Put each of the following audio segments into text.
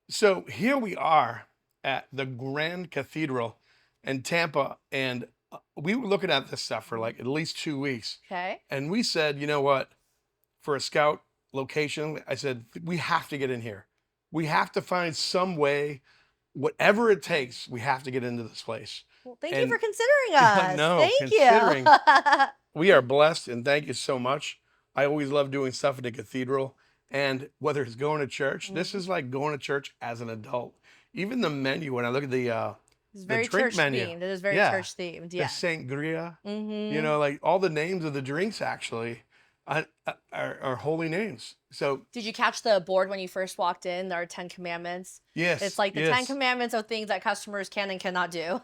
So here we are at the Grand Cathedral in Tampa, and we were looking at this stuff for Mhm. like at least 2 weeks, Okay. and we said, you know what, for a scout location, I said we have to get in here. We have to find some way, whatever it takes. We have to get into this place. Well, thank you And for considering us. no, Thank considering you. we are blessed, and thank you so much. I always love doing stuff at the cathedral. And whether it's going to church, this Mhm. is like going to church as an adult. Even the menu, when I look at It's the very drink church menu, themed. It is very yeah, church themed. the Yes. sangria, Mm-hmm. like all the names of the drinks actually are holy names. So Did you catch the board when you first walked in? There are 10 commandments. It's yes, like the 10 yes, commandments of things that customers can and cannot do.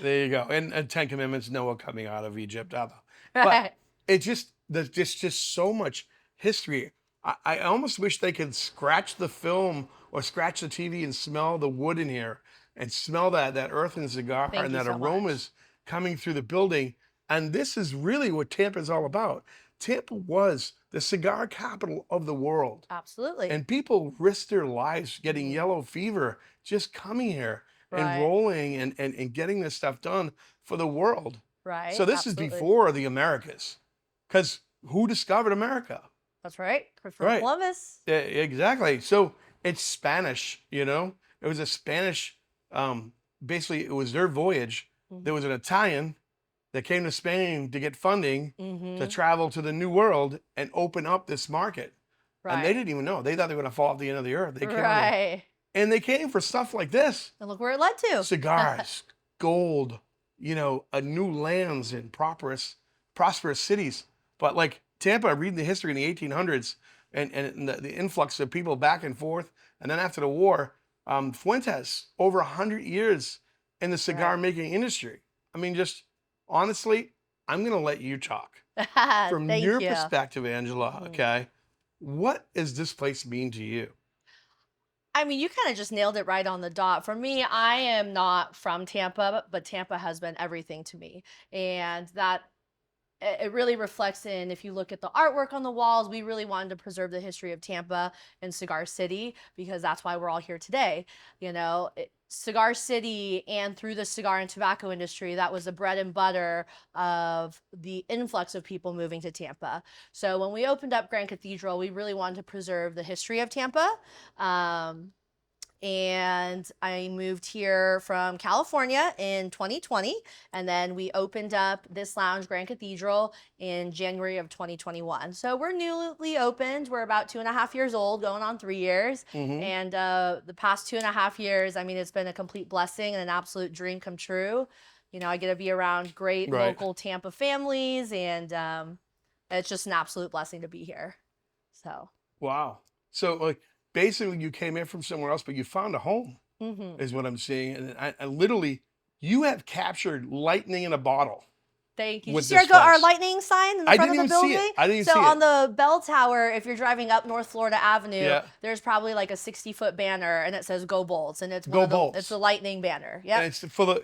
there you go. And Ten Commandments, Noah coming out of Egypt, but Right. there's just so much history. I almost wish they could scratch the film or scratch the TV and smell the wood in here and smell that earth and cigar Thank and you that so much. aromas coming through the building. And this is really what Tampa is all about. Tampa was the cigar capital of the world. Absolutely. And people risked their lives getting Mhm. yellow fever just coming here, Right. enrolling and getting this stuff done for the world. So Right. this is Absolutely. before the Americas. Because who discovered America? That's right. Christopher Right. Columbus. Exactly. So it's Spanish, It was a Spanish, basically, it was their voyage. There was an Italian that came to Spain to get funding to Mm-hmm. travel to the New World and open up this market. And they Right. didn't even know. They thought they were going to fall off the end of the earth. They came on there. Right. And they came for stuff like this: And look where it led to. cigars, gold, a new lands in prosperous cities. But like Tampa, reading the history in the 1800s and the influx of people back and forth. And then after the war, Fuentes, over 100 years in the cigar Right. making industry. I mean, just honestly, I'm going to let you talk. From Thank your you. perspective, Angela, Mhm. okay, what does this place mean to you? I mean, you kind of just nailed it right on the dot. For me, I am not from Tampa, but Tampa has been everything to me. And that it really reflects in, if you look at the artwork on the walls, we really wanted to preserve the history of Tampa and Cigar City because that's why we're all here today. Cigar City, and through the cigar and tobacco industry, that was the bread and butter of the influx of people moving to Tampa. So when we opened up Grand Cathedral, we really wanted to preserve the history of Tampa. Um, and I moved here from California in 2020, and then we opened up this lounge, Grand Cathedral, in January of 2021. So we're newly opened. We're about 2.5 years old, going on 3 years. Hmm. And the past 2.5 years, I mean, it's been a complete blessing and an absolute dream come true. I get to be around great Right. local Tampa families, and it's just an absolute blessing to be here. So. Wow. So, like, basically, you came in from somewhere else, but you found a home, Mhm. is what I'm seeing. And I literally, you have captured lightning in a bottle Thank you. Did you with see this our place. lightning sign in the I front didn't of the even see it. building? I didn't even So see on it. the bell tower, if you're driving up North Florida Avenue, Yeah. there's probably like a 60-foot banner and it says "Go Bolts," and it's Go it's the Bolts. lightning banner. And Yep.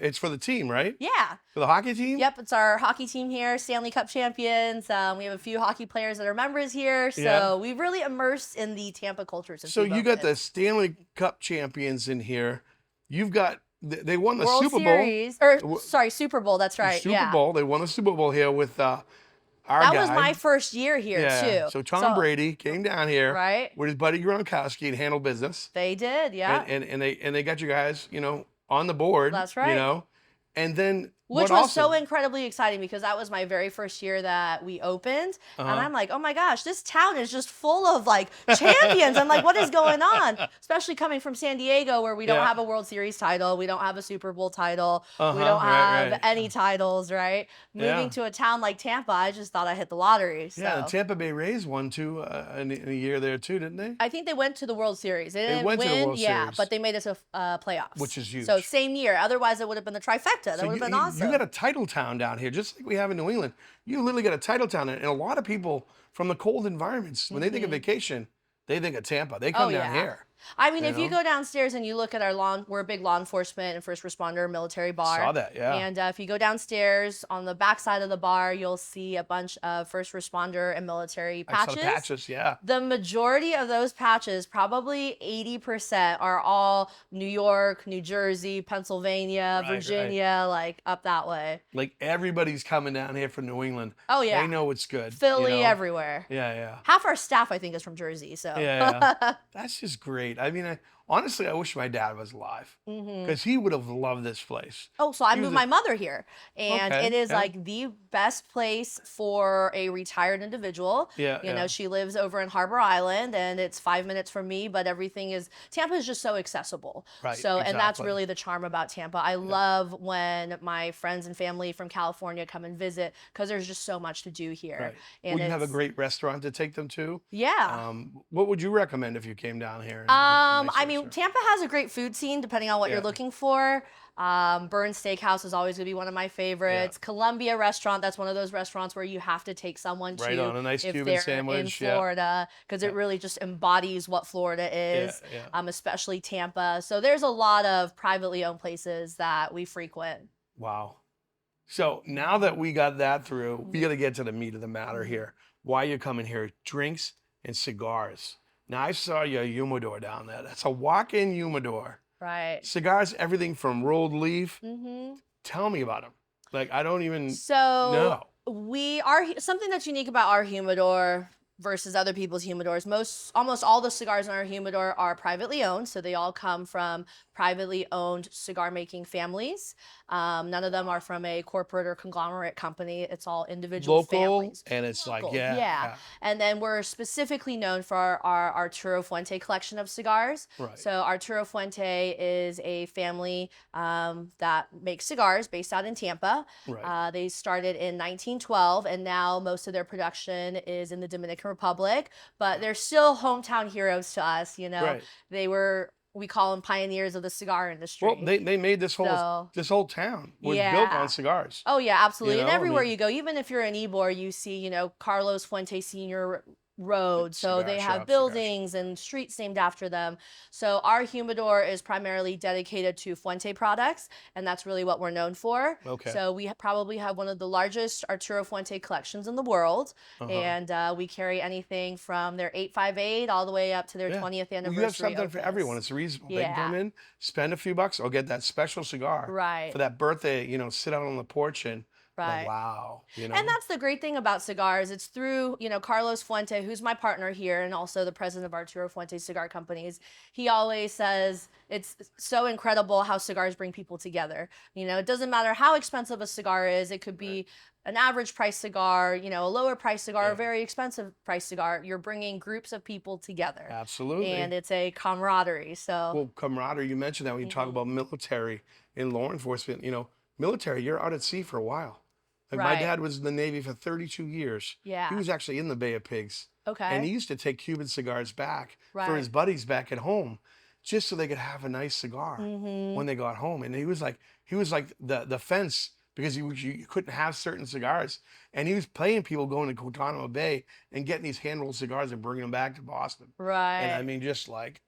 it's for the team, right? Yeah. For the hockey team? Yep. It's our hockey team here, Stanley Cup champions. We have a few hockey players that are members here, Yeah. so we've really immersed in the Tampa culture since So we've you got opened. the Stanley Cup champions in here. You've got they won the World Super Bowl. Series, or The sorry, Super Bowl. That's right. Super Yeah. Bowl. They won the Super Bowl here with our That was my guy. first year here Yeah. too. So Tom So, Brady came down here right. with his buddy Gronkowski and handled business. They did. And Yeah. and they got you guys, on the board, That's right. And then Which what was so also incredibly exciting because that was my very first year that we opened. And uh-huh. I'm like, oh my gosh, this town is just full of like champions. I'm like, what is going on? Especially coming from San Diego, where we don't Yeah. have a World Series title, we don't have a Super Bowl title, we Uh-huh. don't Right, have any right. titles, right? Moving Yeah. to a town like Tampa, I just thought I hit the lottery. Yeah, the So Tampa Bay Rays won too in a year there too, didn't they? I think they went to the World Series. They They didn't went to the win, World yeah, Series, but they made it to playoffs. which is So huge. same year. Otherwise, it would have been the trifecta. That So would you, have been you you got awesome. a title town down here, just like we have in New England. You literally got a title town, and a lot of people from the cold environments, when they think of Hmm. vacation, they think of Tampa. They Oh come down yeah. here. I mean, You if you know, go downstairs and you look at we're a big law enforcement and first responder military saw bar. that. Yeah, And if you go downstairs on the back side of the bar, you'll see a bunch of first responder and military I saw the patches. patches. Yeah, The majority of those patches, probably 80%, are all New York, New Jersey, Pennsylvania, right. Virginia, like up that way. Like everybody's coming down here from New England. Oh, They yeah. know it's good. You Philly, know. everywhere. Yeah. Half our staff, I think, is from Jersey. So, Yeah. That's just great. I mean, honestly, I wish my dad was alive hmm. because he would have loved this place. Oh, so I He was moved a, my mother here, and it okay. is Yeah. like the best place for a retired individual. Yeah. She lives over in Harbor Island, and it's 5 minutes from me, but Tampa is just so accessible. Right. So, and that's Exactly. really the charm about Tampa. I Yeah. love when my friends and family from California come and visit because there's just so much to do here. Right. And Well, you have a it's, great restaurant to take them to. yeah. What would you recommend if you came down here in a nice I mean, restaurant? Tampa has a great food scene depending on what you're Yeah. looking for. Burns Steakhouse is always gonna be one of my Yeah. favorites. Columbia Restaurant, that's one of those restaurants where you have to take someone Right to on a nice if Cuban they're in sandwich. Yeah. Florida, because Yeah. it really just embodies what Florida is, Yeah. especially Tampa. So there's a lot of privately owned places that we frequent. Wow. So now that we got that through, we Mhm. got to get to the meat of the matter Mhm. here. Why you're coming here? Drinks and cigars. Now I saw your humidor down there. That's a walk-in humidor. Right. Cigars, everything from rolled leaf. Hmm. Tell me about them. Like I don't even So know. we are something that's unique about our humidor versus other people's humidors. Almost all the cigars in our humidor are privately owned, so they all come from privately owned cigar making families. None of them are from a corporate or conglomerate company. It's all individual Local, families. and it's like, Local, yeah, yeah. And then we're specifically known for our Arturo Fuente collection of cigars. right, So Arturo Fuente is a family that makes cigars based out in Tampa. right. They started in 1912, and now most of their production is in the Dominican Republic. But they're still hometown heroes to us. Right. We call them pioneers of the cigar industry. Well, they made So this whole town was built yeah. on cigars. Oh yeah, absolutely. You And know, I everywhere mean, you go, even if you're in Ybor, you see, Carlos Fuente Sr. Road. So cigar they shop, have cigar shop. buildings and streets named after them. So our humidor is primarily dedicated to Fuente products, and that's really what we're known for. Okay. So we probably have one of the largest Arturo Fuente collections in the world, Uh-huh. and we carry anything from their 858 all the way up to their Yeah. 20th Well, anniversary. you have something for opus. everyone. It's reasonable. They can come Yeah. in, spend a few bucks, or get that special cigar Right. for that birthday. Sit out on the porch and like, Right. wow. And that's the great thing about cigars. It's through, Carlos Fuente, who's my partner here and also the president of Arturo Fuente Cigar Companies. He always says it's so incredible how cigars bring people together. It doesn't matter how expensive a cigar is. It could be an average price cigar, a lower price cigar, Yeah. a very expensive price cigar. You're bringing groups of people together. Absolutely. And it's a camaraderie. So, Well, camaraderie, you mentioned that when you talk Mhm. about military and law enforcement, military, you're out at sea for a while. Like my Right. dad was in the Navy for 32 years. yeah. He was actually in the Bay of Pigs. Okay. And he used to take Cuban cigars back for Right. his buddies back at home just so they could have a nice cigar Hmm. when they got home. And he was like the fence because you couldn't have certain cigars. And he was paying people going to Guantanamo Bay and getting these hand-rolled cigars and bringing them back to Boston. Right. And I mean, just like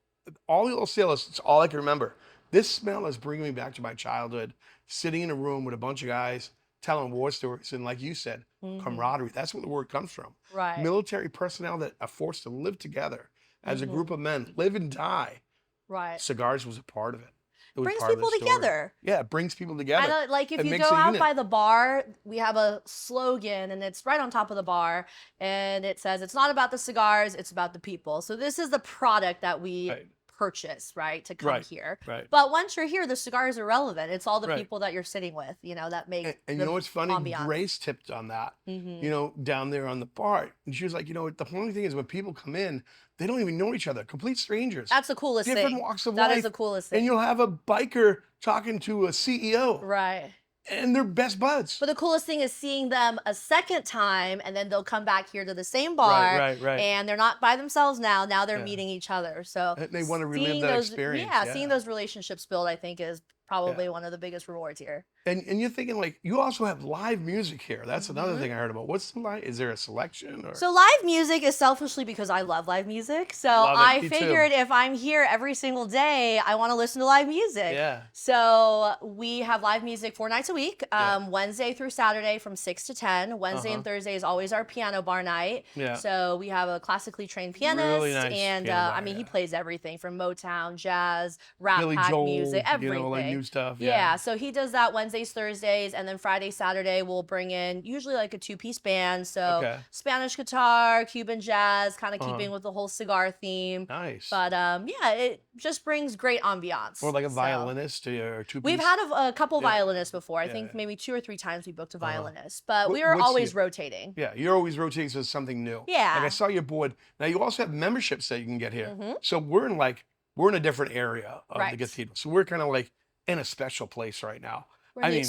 all the old sailors, it's all I can remember. This smell is bringing me back to my childhood, sitting in a room with a bunch of guys telling war stories. And like you said, Mhm. camaraderie, that's where the word comes from. Right. Military personnel that are forced to live together as a Mhm. group of men, live and die. Right. Cigars was a part of it. It was Brings part of the people story. together. Yeah, it brings people And together. like if It you makes go a out unit. by the bar, we have a slogan and it's right on top of the bar and it says it's not about the cigars, it's about the people. So this is the product that we Right. purchase, right, to come Right. here. Right. But once you're here, the cigars are relevant. It's all the Right. people that you're sitting with, that make And the you know what's funny? ambiance. Grace tipped on that, Mhm. down there on the bar. And she was like, the funny thing is when people come in, they don't even know each other, complete strangers, That's the coolest different thing. walks of That is life. the coolest And thing. you'll have a biker talking to a CEO Right. and they're best buds. But the coolest thing is seeing them a second time and then they'll come back here to the same bar Right. and they're not by themselves now. Now they're Yeah. meeting each other. So And they want to relive seeing that those, experience. yeah, seeing those relationships build, I think is probably one of the biggest rewards here. And you're thinking like you also have live music here. That's another thing I heard about. What's the live? Is there a selection or So live music is selfishly because I love live music. So love it? I Me too. figured if I'm here every single day, I want to listen to live music. Yeah. So we have live music 4 nights a week, Yeah. Wednesday through Saturday from 6 to 10. Wednesday and Thursday is always our piano bar night. Yeah. So we have a classically trained pianist, Really nice and piano bar, I mean he yeah. plays everything from Motown, jazz, rap Billy pack Joel, music, everything. you know, like new stuff. Yeah, so he does that Wednesdays, Thursdays, and then Friday, Saturday, we'll bring in usually like a two-piece band. So Okay. Spanish guitar, Cuban jazz, kind of Uh-huh. keeping with the whole cigar theme. Nice. But yeah, it just brings great ambiance. Or like a So, violinist or two. we've had a couple Yeah. violinists before. I Yeah, think yeah. maybe 2 or 3 times we booked a violinist, but What- we are what's always your- rotating. Yeah, you're always rotating to something new. Yeah. Like I saw your board. Now you also have memberships that you can get here. Mhm. So we're in a different area of the Right. cathedral. So we're kind of like in a special place right now. We're in the really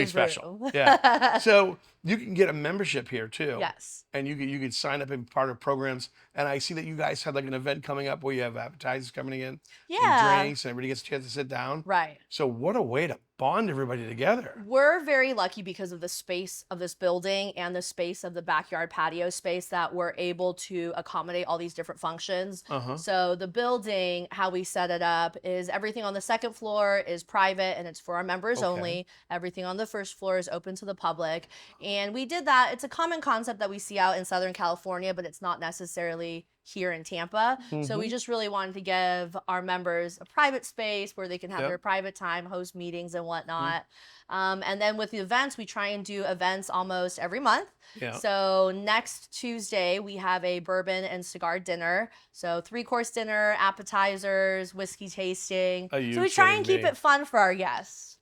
exclusive special. room. Yeah. So you can get a membership here too. Yes. And you could sign up and be part of programs. And I see that you guys had like an event coming up where you have appetizers coming in, Yeah. and drinks, and everybody gets a chance to sit down. Right. So what a way to bond everybody together. We're very lucky because of the space of this building and the space of the backyard patio space that we're able to accommodate all these different functions. So the building, how we set it up is everything on the second floor is private and it's for our members Okay. only. Everything on the first floor is open to the public. And we did that. It's a common concept that we see out in Southern California, but it's not necessarily here in Tampa. So we just really wanted to give our members a private space where they can have Yep. their private time, host meetings and whatnot. And then with the events, we try and do events almost every month. Yeah. So next Tuesday, we have a bourbon and cigar dinner. So 3-course dinner, appetizers, whiskey tasting. Are you So we try and kidding keep me? it fun for our guests.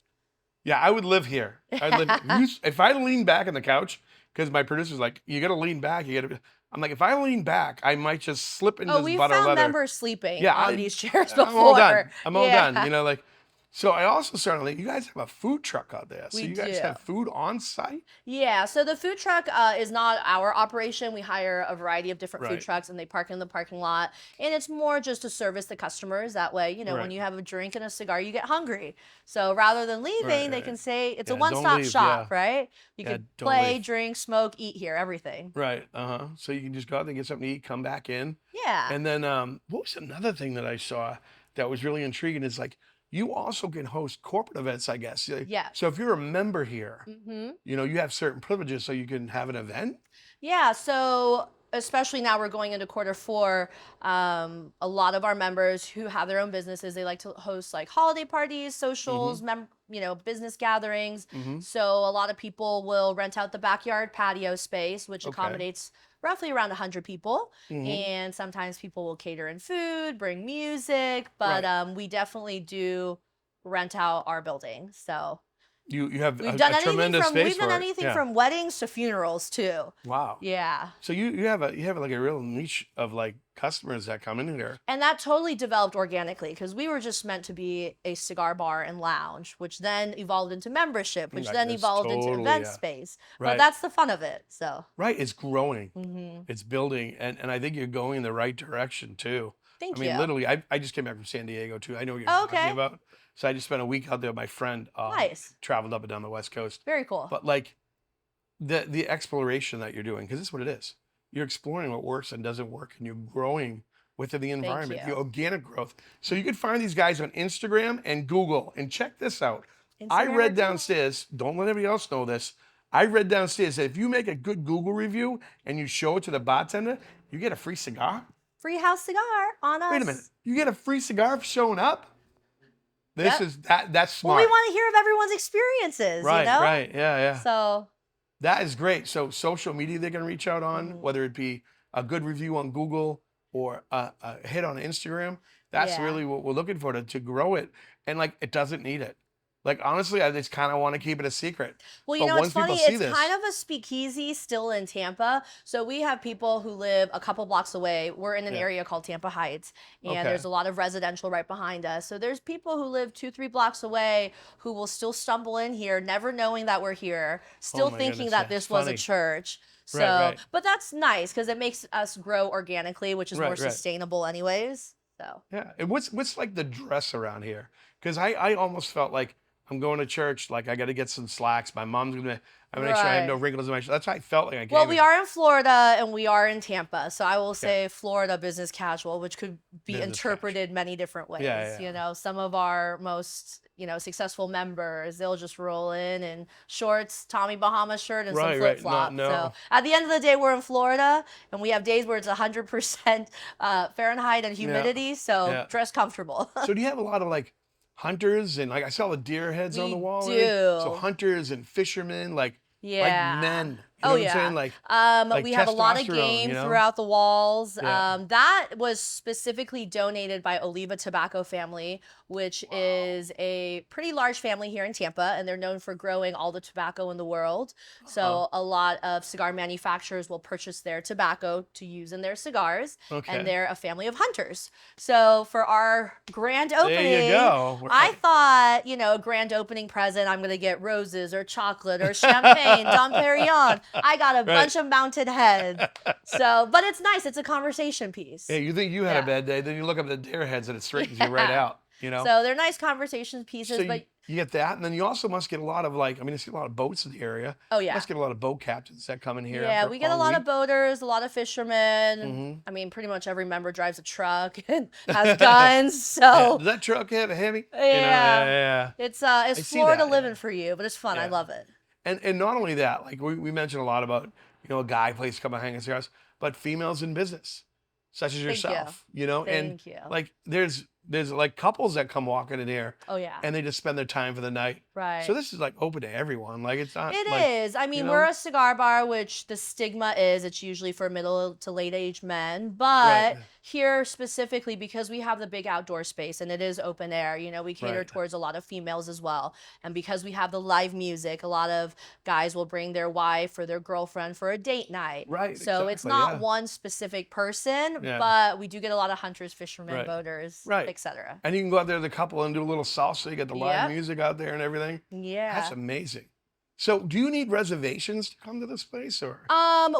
Yeah, I would live here. I'd live if I lean back on the couch, because my producer's like, you gotta lean back. You gotta. I'm like, if I lean back, I might just slip into Oh, this we've butter found leather. members sleeping Yeah, on these chairs I'm before. all done. I'm all Yeah. done. You know, like. So I also started like, you guys have a food truck out there. So We you guys do. have food on site. Yeah, so the food truck is not our operation. We hire a variety of different food Right. trucks and they park in the parking lot. And it's more just to service the customers. That way, you know, when Right. you have a drink and a cigar, you get hungry. So rather than leaving, they right. can say it's a Yeah, don't one-stop leave, shop, yeah. right? You Yeah, can don't play, leave. drink, smoke, eat here, everything. Right. So you can just go out there and get something to eat, come back in. Yeah. And then what was another thing that I saw that was really intriguing is like you also can host corporate events, I guess. Yes. So if you're a member here, Mm-hmm. you know, you have certain privileges so you can have an event. Yeah, so especially now we're going into quarter 4, a lot of our members who have their own businesses, they like to host like holiday parties, socials, business gatherings. So a lot of people will rent out the backyard patio space, which Okay. accommodates roughly around 100 people. And sometimes people will cater in food, bring music, but Right. we definitely do rent out our building. So You have we've a done anything tremendous from space we've done for it. anything Yeah. from weddings to funerals too. Wow. Yeah. So you have like a real niche of like customers that come in here. And that totally developed organically because we were just meant to be a cigar bar and lounge, which then evolved into membership, which Right, then that's evolved into totally, event yeah. space. Right. But that's the fun of it. So, Right. It's growing. mhm. It's building. And I think you're going in the right direction too. Thank I mean, you. literally, I just came back from San Diego too. I know what you're Oh, talking okay. about. So I just spent a week out there with my friend. Nice. Traveled up and down the West Coast. Very cool. But like the exploration that you're doing, because this is what it is. You're exploring what works and doesn't work, and you're growing within the environment. you. Your organic growth. So you can find these guys on Instagram and Google. And check this out. I Instagram or read Google? downstairs, don't let anybody else know this. I read downstairs that if you make a good Google review and you show it to the bartender, you get a free cigar. Free house cigar on us. Wait a minute. You get a free cigar for showing up? This Yep. is that's smart. Well, we want to hear of everyone's experiences, right, you know? right. Yeah, yeah. So, That is great. So social media they can reach out on, Mhm. whether it be a good review on Google or a hit on Instagram. That's Yeah. really what we're looking for to grow it. And like it doesn't need it. Like honestly, I just kind of want to keep it a secret. well, you But know, once it's people funny. see It's this- kind of a speakeasy still in Tampa. So we have people who live a couple blocks away. We're in an Yeah. area called Tampa Heights, and Okay. there's a lot of residential right behind us. So there's people who live 2-3 blocks away who will still stumble in here, never knowing that we're here, still my thinking goodness, that that's this was a funny. church. So, right. but that's nice because it makes us grow organically, which is more Right. sustainable, anyways. So. Yeah. And what's like the dress around here? Because I almost felt like I'm going to church. Like, I got to get some slacks. My mom's going to make sure I have no Right. wrinkles in my shirt. That's how I felt like I came Well, we in. are in Florida and we are in Tampa, so I will Yeah. say Florida business casual, which could be Business casual. interpreted many different ways. Yeah, You yeah. know, some of our most, successful members, they'll just roll in shorts, Tommy Bahama shirt, and some Right, flip right. No, flops. So no. at the end of the day, we're in Florida and we have days where it's 100% Fahrenheit and Yeah, humidity, so yeah. dress comfortable. So do you have a lot of like hunters and like I saw the deer heads on the We wall, right? So do. hunters and fishermen, like Yeah. men. You know Oh what I'm yeah. saying? Like We have a lot of testosterone. You game know? throughout the walls. Yeah. That was specifically donated by Oliva Tobacco Family, which Wow. is a pretty large family here in Tampa, and they're known for growing all the tobacco in the world. Uh-huh. So a lot of cigar manufacturers will purchase their tobacco to use in their cigars, and Okay. they're a family of hunters. So for our grand There you opening, go. I thought, a grand opening present, I'm gonna get roses or chocolate or champagne, Dom Perignon. I got a Right. bunch of mounted heads. So, but it's nice. It's a conversation piece. Yeah, you think you had a Yeah. bad day, then you look up at the deer heads and it straightens you right Yeah. out, you know? So they're nice conversation So pieces, you, but you get that, and then you also must get a lot of like, I mean, I see a lot of boats in the area. oh You yeah. must get a lot of boat captains that come in here Yeah, after a we get a long lot of week. boaters, a lot of fishermen. Mm-hmm. I mean, pretty much every member drives a truck and has guns. Yeah. So Does that truck have a heavy? You know, yeah. yeah. It's I it's see Florida that. living Yeah. for you, but it's fun. I Yeah. love it. And not only that, like we mentioned a lot about, a guy place come and hang in cigars, but females in business, such as Thank you. yourself, and Thank you. like there's like couples that come walking in here Oh yeah. and they just spend their time for the night. So Right. this is like open to everyone. Like it's not It like, is. I you mean, we're know, a cigar bar, which the stigma is it's usually for middle to late age men. right, But here specifically, because we have the big outdoor space and it is open air, we cater right, towards a lot of females as well. And because we have the live music, a lot of guys will bring their wife or their girlfriend for a date night. right, So it's exactly, not yeah, one specific person, yeah, but we do get a lot of hunters, fishermen, right, boaters, right. etc. And you can go out there as a couple and do a little salsa. You get the live Yep. music out there and everything. That's Yeah. amazing. So do you need reservations to come to this place or?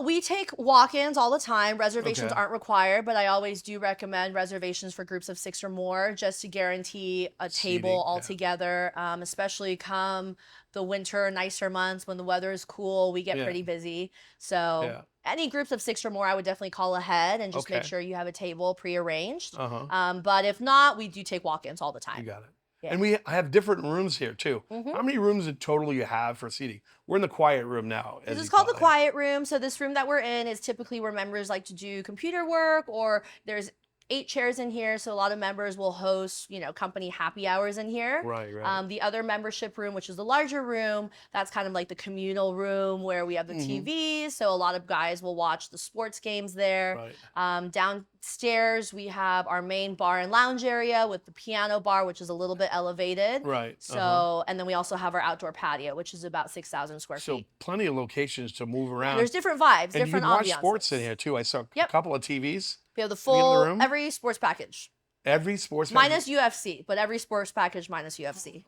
We take walk-ins all the time. Reservations Okay. aren't required, but I always do recommend reservations for groups of 6 or more just to guarantee a Seating, table all yeah. together. Especially come the winter, nicer months when the weather is cool, we get Yeah. pretty busy. So Yeah. any groups of 6 or more, I would definitely call ahead and just make Okay. sure you have a table pre-arranged. Uh-huh. But if not, we do take walk-ins all the You time. got it. Yeah. And we have different rooms here too. Mhm. How many rooms in total you have for seating? We're in the quiet room now. This As is you called the call it. quiet room. So this room that we're in is typically where members like to do computer work, or there's 8 chairs in here. So a lot of members will host, company happy hours in here. Right, right. The other membership room, which is the larger room, that's kind of like the communal room where we have the Mhm. TVs. So a lot of guys will watch the sports games there. Right. Downstairs, we have our main bar and lounge area with the piano bar, which is a little bit elevated. Right. So, and then we also have our outdoor patio, which is about 6,000 square So feet. plenty of locations to move Yeah, around. there's different vibes, And you different can watch ambiances. sports in here too. I saw a Yep. couple of TVs. We have the in the full, room? every sports package. Every sports Minus UFC, but every sports package minus UFC.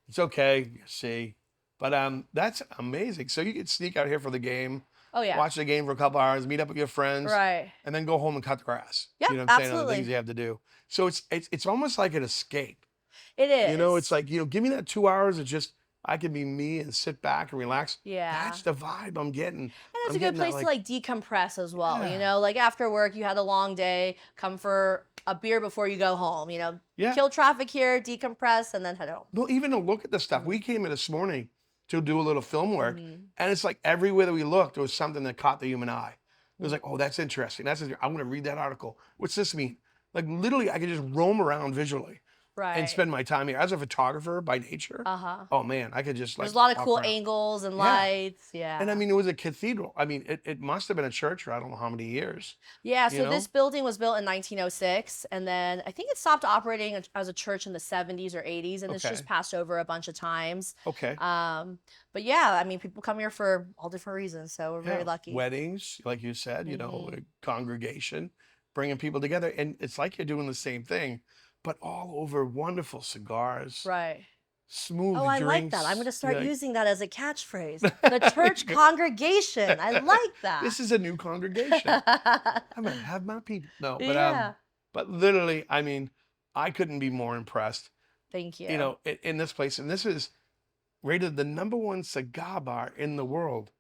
It's okay. You see. But that's amazing. So you could sneak out here for the game, Oh, yeah. watch the game for a couple hours, meet up with your friends, Right. and then go home and cut the grass. Yep, You know what I'm saying? Other absolutely. things you have to do. So it's almost like an escape. It is. It's like, give me that 2 hours of just I can be me and sit back and relax. Yeah. That's the vibe I'm getting. And it's I'm a good getting that, place to like decompress as well. Yeah. Like after work, you had a long day, come for a beer before you go home, Yeah. kill traffic here, decompress, and then head home. Well, even to look at the stuff. We came in this morning to do a little film work, Mhm. and it's like everywhere that we looked, there was something that caught the human eye. It was like, oh, that's interesting. I'm going to read that article. What's this mean? Like literally, I could just roam around visually Right. and spend my time here. As a photographer by nature, Uh-huh. oh man, I could just like There's a lot of walk cool around. angles and Yeah. lights. Yeah. And I mean, it was a cathedral. I mean, it must have been a church for I don't know how many years. Yeah, you so know? this building was built in 1906, and then I think it stopped operating as a church in the 70s or 80s, and it's just Okay. passed over a bunch of times. Okay. But yeah, I mean, people come here for all different reasons, so we're very Yeah. lucky. Weddings, like you said, Mhm. a congregation, bringing people together. And it's like you're doing the same thing, but all over wonderful cigars, Right. smooth Oh, I like drinks. that. I'm going to start Yeah. using that as a catchphrase. The church congregation. I like that. This is a new congregation. I'm gonna have my people. No, Yeah. but literally, I mean, I couldn't be more impressed. Thank you. you know, in this place. And this is rated the #1 cigar bar in the world.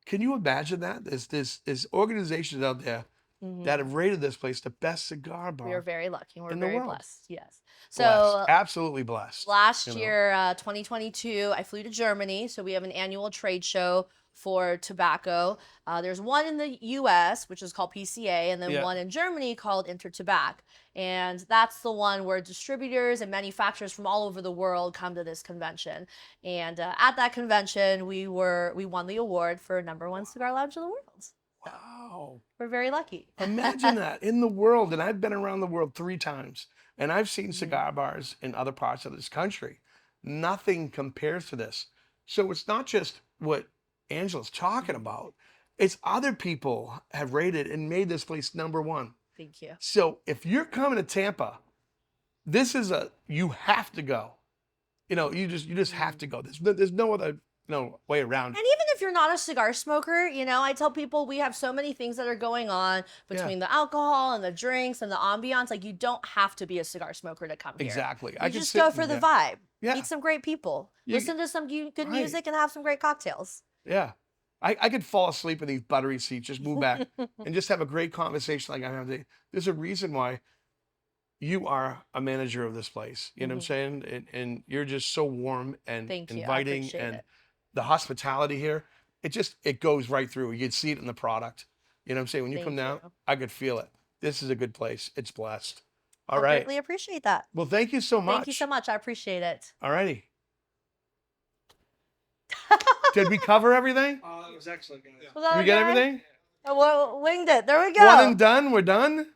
Can you imagine that? There's organizations out there that Mhm. have rated this place the best cigar We are bar very lucky. We're in the very world. blessed. Yes. Blessed, So absolutely blessed. last You know, year, 2022, I flew to Germany. So we have an annual trade show for tobacco. There's one in the US, which is called PCA, and then yeah. one in Germany called Intertobac. And that's the one where distributors and manufacturers from all over the world come to this convention. And at that convention, we won the award for #1 cigar lounge in the world. So Wow. we're very lucky. Imagine that in the world. And I've been around the world 3 times, and I've seen Mhm. cigar bars in other parts of this country. Nothing compares to this. So it's not just what Angela's talking Mhm. about. It's other people have rated and made this place #1. Thank you. So if you're coming to Tampa, this is you have to go. You know, you just have Mhm. to go. There's no other way around. And even if you're not a cigar smoker, I tell people we have so many things that are going on Yeah, between the alcohol and the drinks and the ambiance. Like, you don't have to be a cigar smoker to come here. exactly. I You could just sit go for and the vibe, yeah, meet some great people, you listen to some good right. music, and have some great cocktails. Yeah. I could fall asleep in these buttery seats, just move back and just have a great conversation like I have today. There's a reason why you are a manager of this place. You know what I'm Mhm. saying? And you're just so warm and Thank you. I inviting, appreciate and it. the hospitality here, it goes right through. You can see it in the product. You know what I'm saying? When you come Thank down, you. I could feel it. This is a good place. It's blessed. All I'll right. greatly appreciate that. Well, thank you so Thank you so much. much. I appreciate it. All righty. Did we cover everything? That was excellent, guys. Was Did that we get okay? everything? Well, winged it. There we One go. and done. We're done.